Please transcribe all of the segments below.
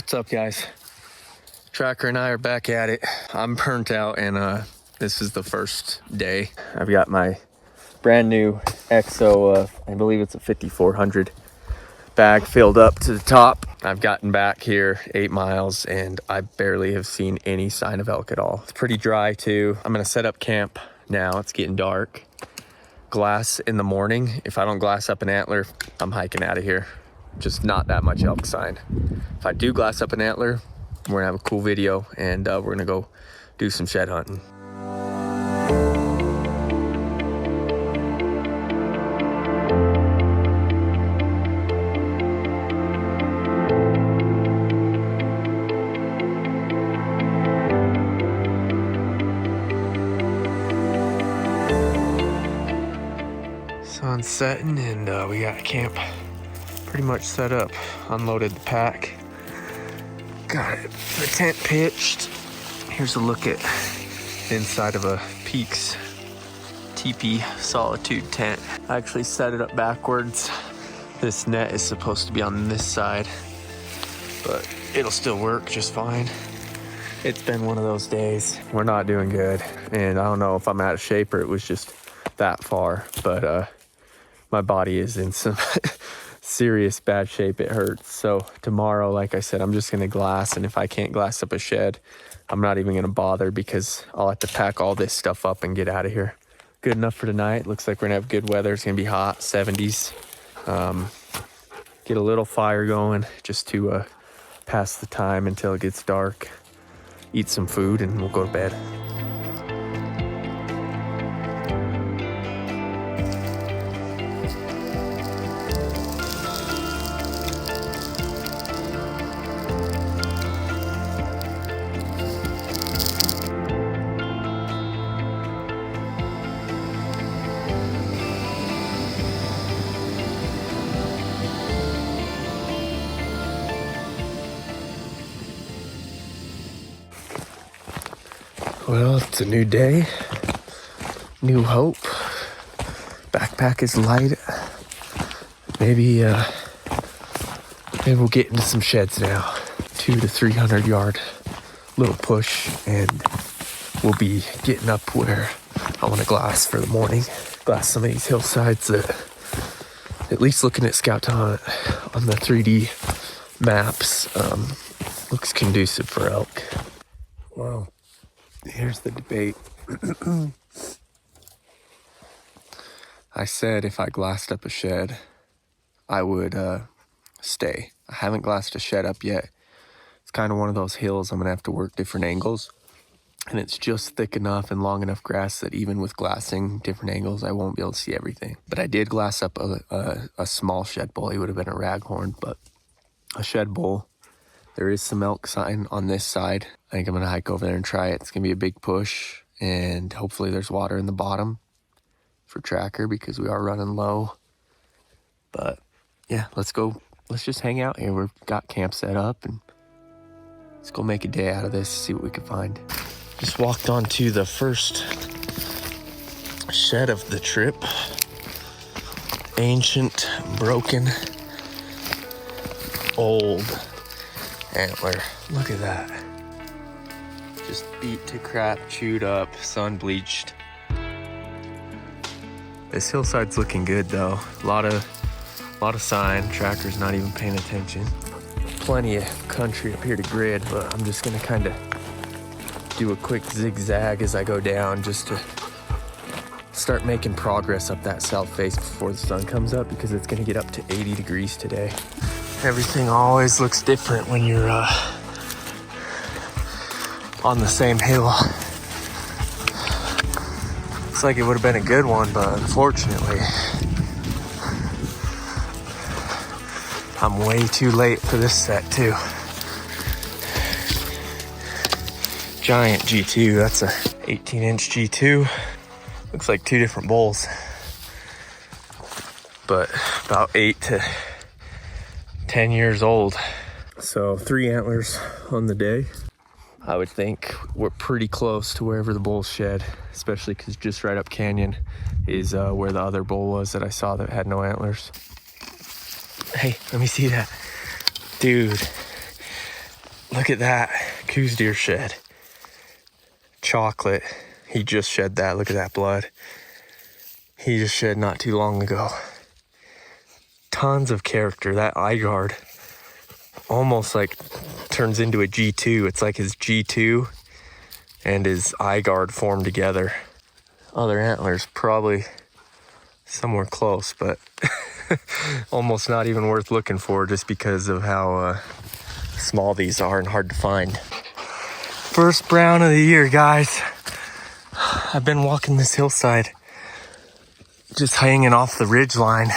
What's up, guys? Tracker and I are back at it. I'm burnt out, and this is the first day. I've got my brand new EXO, I believe it's a 5400 bag filled up to the top. I've gotten back here 8 miles and I barely have seen any sign of elk at all. It's pretty dry too. I'm gonna set up camp now. It's getting dark. Glass in the morning. If I don't glass up an antler, I'm hiking out of here. Just not that much elk sign. If I do glass up an antler, we're gonna have a cool video, and we're gonna go do some shed hunting. Sun's setting, and we got camp pretty much set up. Unloaded the pack. Got the tent pitched. Here's a look at inside of a Peaks teepee solitude tent. I actually set it up backwards. This net is supposed to be on this side, but it'll still work just fine. It's been one of those days. We're not doing good, and I don't know if I'm out of shape or it was just that far, but my body is in some serious bad shape. It hurts. So tomorrow, like I said, I'm just gonna glass, and if I can't glass up a shed, I'm not even gonna bother because I'll have to pack all this stuff up and get out of here. Good enough for tonight. Looks like we're gonna have good weather. It's gonna be hot, 70s. Get a little fire going just to pass the time until it gets dark. Eat some food and we'll go to bed. Well, it's a new day, new hope. Backpack is light. Maybe we'll get into some sheds now. 200 to 300 yard little push, and we'll be getting up where I want to glass for the morning. Glass some of these hillsides that, at least looking at Scout Hunt on the 3D maps, looks conducive for elk. Wow. Here's the debate. I said if I glassed up a shed, I would stay. I haven't glassed a shed up yet. It's kind of one of those hills I'm gonna have to work different angles, and it's just thick enough and long enough grass that even with glassing different angles, I won't be able to see everything. But I did glass up a small shed bull. He would have been a raghorn, but a shed bull. There is some elk sign on this side. I think I'm gonna hike over there and try it. It's gonna be a big push, and hopefully there's water in the bottom for tracker because we are running low. But yeah, let's go. Let's just hang out here. We've got camp set up, and let's go make a day out of this, see what we can find. Just walked onto the first shed of the trip. Ancient, broken, old antler. Look at that. Just beat to crap, chewed up, sun bleached. This hillside's looking good though. A lot of sign. Tracker's not even paying attention. Plenty of country up here to grid, but I'm just gonna kind of do a quick zigzag as I go down just to start making progress up that south face before the sun comes up, because it's gonna get up to 80 degrees today. Everything always looks different when you're on the same hill. Looks like it would have been a good one, but unfortunately, I'm way too late for this set too. Giant G2, that's a 18-inch G2. Looks like 2 different bulls, but about 8 to 10 years old. So 3 antlers on the day. I would think we're pretty close to wherever the bull's shed, especially because just right up canyon is where the other bull was that I saw that had no antlers. Hey, let me see that. Dude, Look at that coos deer shed. Chocolate. He just shed that. Look at that blood. He just shed not too long ago. Tons of character. That eye guard almost like turns into a G2. It's like his G2 and his eye guard formed together. Other antlers probably somewhere close, but almost not even worth looking for just because of how small these are and hard to find. First brown of the year, guys. I've been walking this hillside just hanging off the ridge line,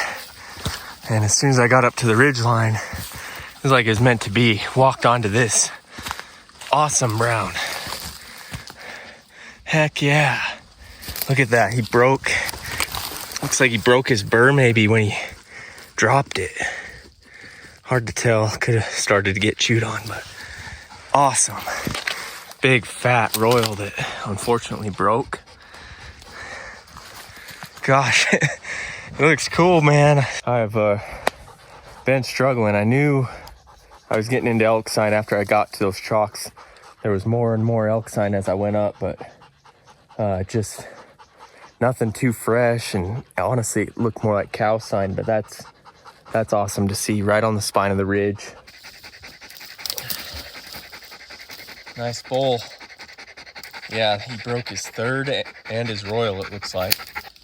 and as soon as I got up to the ridge line, it was like it was meant to be. Walked onto this awesome brown. Heck yeah. Look at that. He broke. Looks like he broke his burr maybe when he dropped it. Hard to tell. Could have started to get chewed on, but awesome. Big fat royal that unfortunately broke. Gosh, it looks cool, man. I've been struggling. I knew I was getting into elk sign after I got to those chalks. There was more and more elk sign as I went up, but just nothing too fresh, and honestly it looked more like cow sign, but that's awesome to see right on the spine of the ridge. Nice bull. Yeah, he broke his third and his royal, it looks like,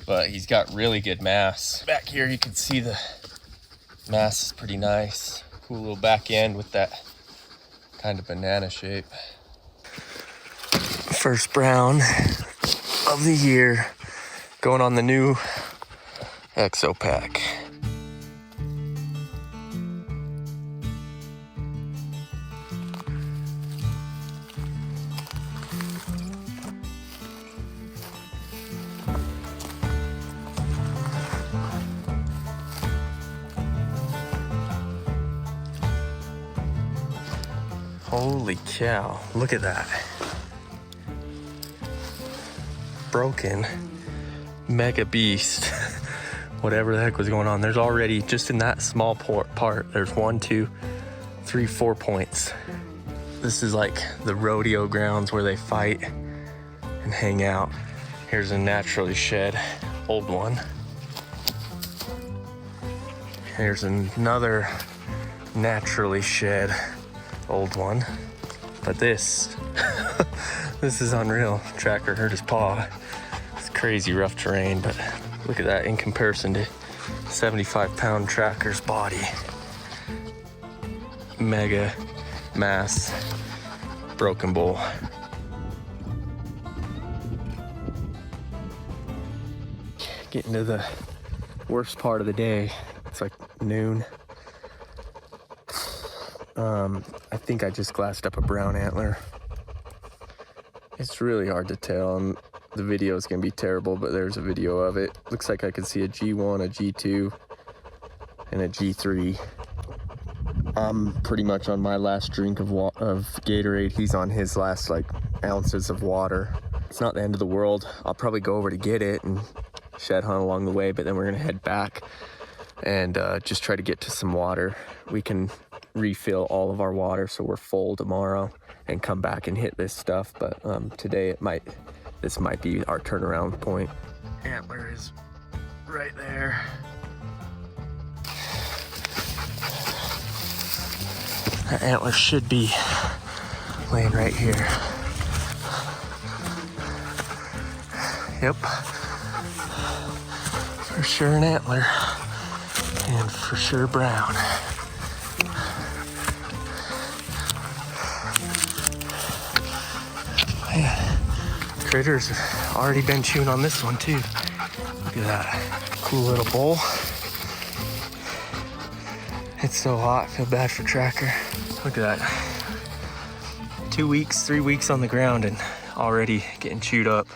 but he's got really good mass. Back here you can see the mass is pretty nice. Cool little back end with that kind of banana shape. First brown of the year, going on the new Exo pack. Holy cow, look at that. Broken mega beast. Whatever the heck was going on. There's already, just in that small part, there's 1, 2, 3, 4 points. This is like the rodeo grounds where they fight and hang out. Here's a naturally shed old one. Here's another naturally shed old one. But this this is unreal. Tracker hurt his paw. It's crazy rough terrain, but look at that in comparison to 75-pound Tracker's body. Mega mass broken bull. Getting to the worst part of the day. It's like noon. I think I just glassed up a brown antler. It's really hard to tell, and the video is gonna be terrible, but there's a video of it. Looks like I could see a G1, a G2, and a G3. I'm pretty much on my last drink of Gatorade. He's on his last like ounces of water. It's not the end of the world. I'll probably go over to get it and shed hunt along the way, but then we're gonna head back and just try to get to some water. We can refill all of our water so we're full tomorrow and come back and hit this stuff, but today this might be our turnaround point. Antler is right there. That antler should be laying right here. Yep, for sure an antler, and for sure brown. Man, critters have already been chewing on this one too. Look at that cool little bull. It's so hot, I feel bad for Tracker. Look at that. 2 weeks, 3 weeks on the ground and already getting chewed up.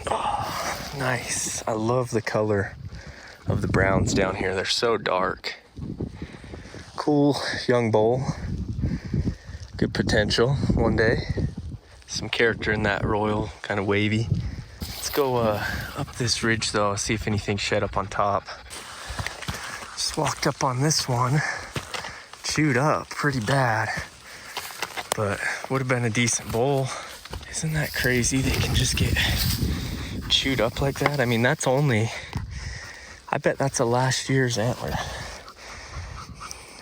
Oh, nice. I love the color of the browns down here. They're so dark. Cool young bull. Good potential one day. Some character in that royal, kind of wavy. Let's go up this ridge though, see if anything shed up on top. Just walked up on this one. chewed up pretty bad, but would have been a decent bull. Isn't that crazy? They can just get chewed up like that. I mean, that's only, I bet that's a last year's antler.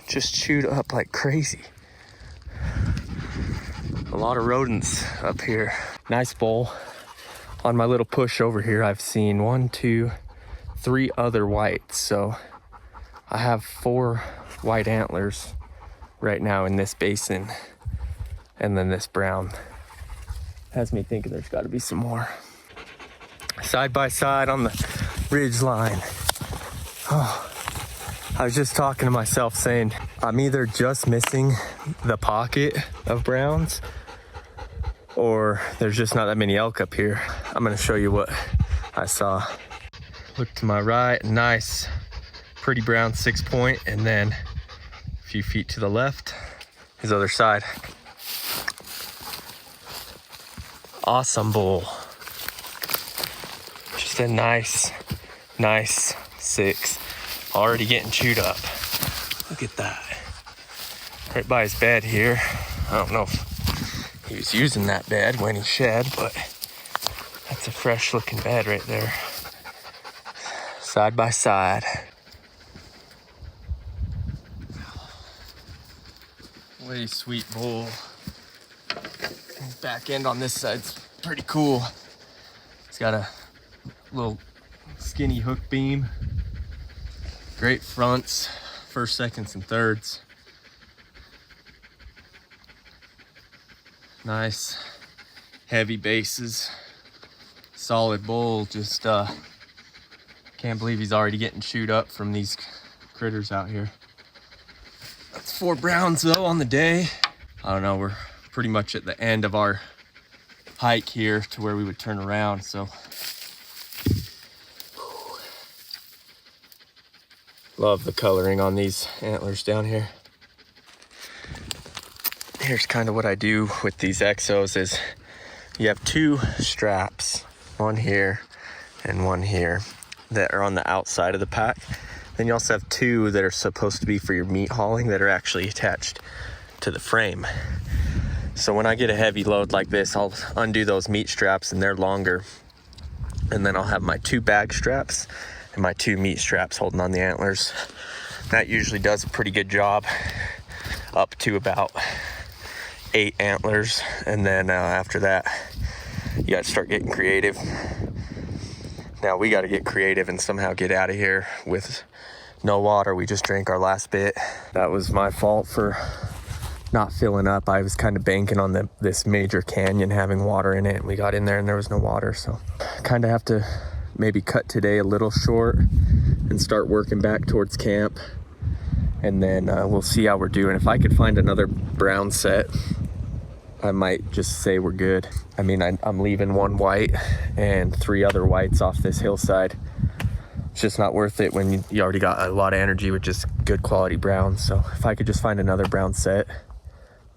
Just chewed up like crazy. A lot of rodents up here. Nice bull. On my little push over here, I've seen 1, 2, 3 other whites. So I have 4 white antlers right now in this basin. And then this brown has me thinking there's got to be some more. Side by side on the ridge line. Oh, I was just talking to myself saying I'm either just missing the pocket of browns or there's just not that many elk up here. I'm gonna show you what I saw. Look to my right, nice, pretty brown 6-point, and then a few feet to the left, his other side. Awesome bull. Just a nice 6. Already getting chewed up. Look at that. Right by his bed here. I don't know if he was using that bed when he shed, but that's a fresh looking bed right there. Side by side. Way sweet bull. Back end on this side's pretty cool. It's got a little skinny hook beam. Great fronts, first, seconds, and thirds. Nice heavy bases. Solid bull. Just can't believe he's already getting chewed up from these critters out here. That's 4 browns though on the day. I don't know, we're pretty much at the end of our hike here to where we would turn around, so. Love the coloring on these antlers down here. Here's kind of what I do with these exos is you have 2 straps, one here and one here, that are on the outside of the pack. Then you also have 2 that are supposed to be for your meat hauling that are actually attached to the frame. So when I get a heavy load like this, I'll undo those meat straps and they're longer. And then I'll have my 2 bag straps and my 2 meat straps holding on the antlers. That usually does a pretty good job up to about 8 antlers. And then after that, you got to start getting creative. Now we got to get creative and somehow get out of here with no water. We just drank our last bit. That was my fault for not filling up. I was kind of banking on this major canyon having water in it. We got in there and there was no water. So kind of have to maybe cut today a little short and start working back towards camp. And then we'll see how we're doing. If I could find another brown set, I might just say we're good. I mean, I'm leaving 1 white and 3 other whites off this hillside. It's just not worth it when you already got a lot of energy with just good quality browns. So if I could just find another brown set,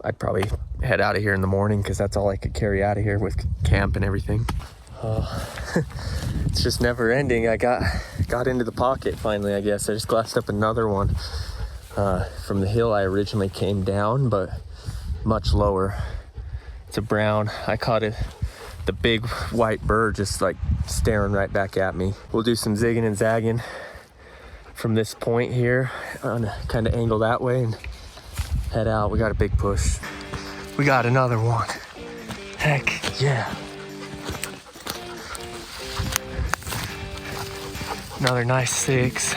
I'd probably head out of here in the morning because that's all I could carry out of here with camp and everything. It's just never ending. I got into the pocket finally, I guess. I just glassed up another one from the hill I originally came down, but much lower. It's a brown. I caught it, the big white bird just like staring right back at me. We'll do some zigging and zagging from this point here on a kind of angle that way and head out. We got a big push. We got another one. Heck yeah. Another nice 6.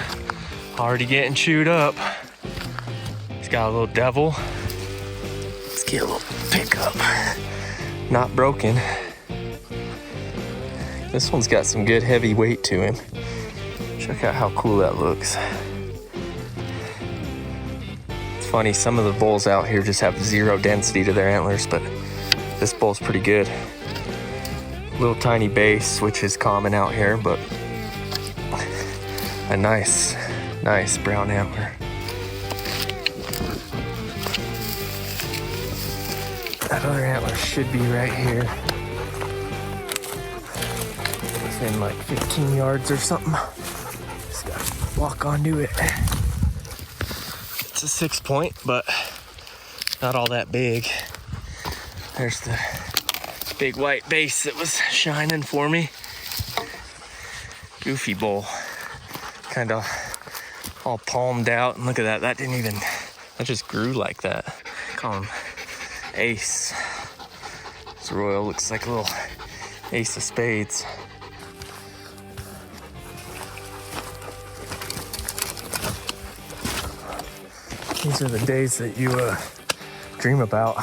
Already getting chewed up. He's got a little devil. Let's get a little pickup. Not broken. This one's got some good heavy weight to him. Check out how cool that looks. It's funny, some of the bulls out here just have 0 density to their antlers, but this bull's pretty good. Little tiny base, which is common out here, but a nice brown antler. That other antler should be right here. Within like 15 yards or something. Just gotta walk onto it. It's a 6 point, but not all that big. There's the big white base that was shining for me. Goofy bull, kind of all palmed out. And look at that, that just grew like that. Call him Ace. This royal looks like a little ace of spades. These are the days that you dream about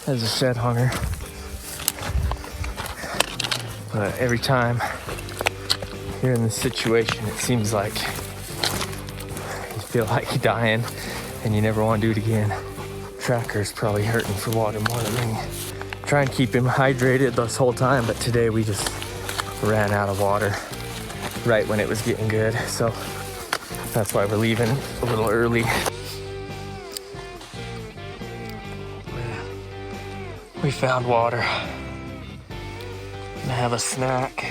as a shed hunter. But every time you're in this situation, it seems like you feel like you're dying and you never want to do it again. Tracker's probably hurting for water more than me. Try and keep him hydrated this whole time, but today we just ran out of water right when it was getting good. So that's why we're leaving a little early. We found water. Gonna have a snack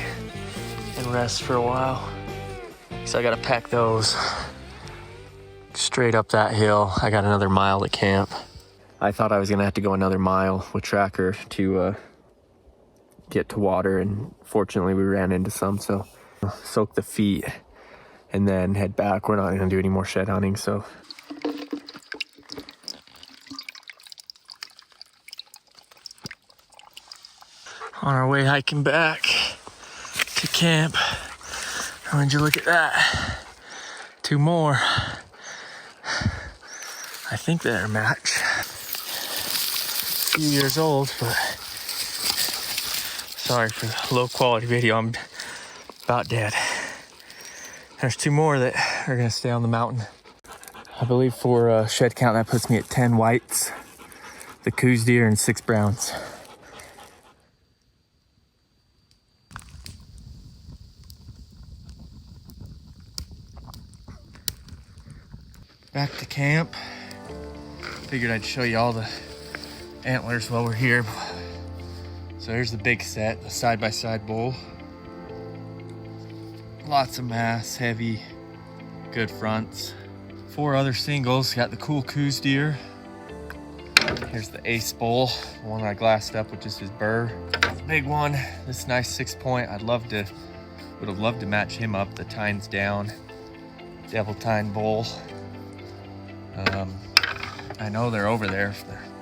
and rest for a while. So I gotta pack those straight up that hill. I got another mile to camp. I thought I was gonna have to go another mile with Tracker to get to water, and fortunately we ran into some, so soak the feet and then head back. We're not gonna do any more shed hunting, so. On our way hiking back to camp. How would you look at that? 2 more. I think they're a match. A few years old, but sorry for the low quality video. I'm about dead. There's 2 more that are gonna stay on the mountain. I believe for shed count, that puts me at 10 whites, the coos deer, and 6 browns. Back to camp. Figured I'd show you all the antlers while we're here. So here's the big set, the side-by-side bull. Lots of mass, heavy, good fronts. 4 other singles. Got the cool coos deer. Here's the ace bull, the one I glassed up with just his burr. The big one, this nice 6 point. Would have loved to match him up. The tine's down. Devil tine bull. I know they're over there,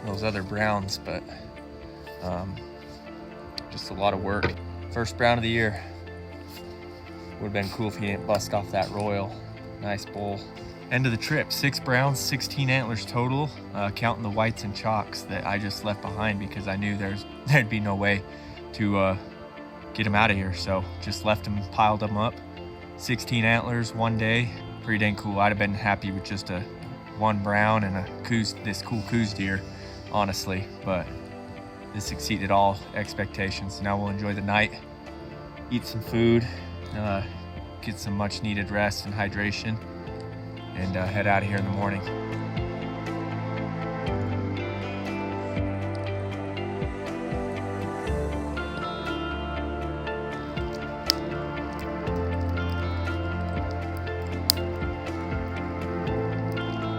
those other browns, but just a lot of work. First brown of the year. Would have been cool if he didn't bust off that royal. Nice bull. End of the trip, 6 browns, 16 antlers total, counting the whites and chalks that I just left behind because I knew there'd be no way to get them out of here. So just left them, piled them up. 16 antlers one day, pretty dang cool. I'd have been happy with just a 1 brown and this cool coos deer, honestly, but this exceeded all expectations. Now we'll enjoy the night, eat some food, get some much needed rest and hydration, and head out of here in the morning.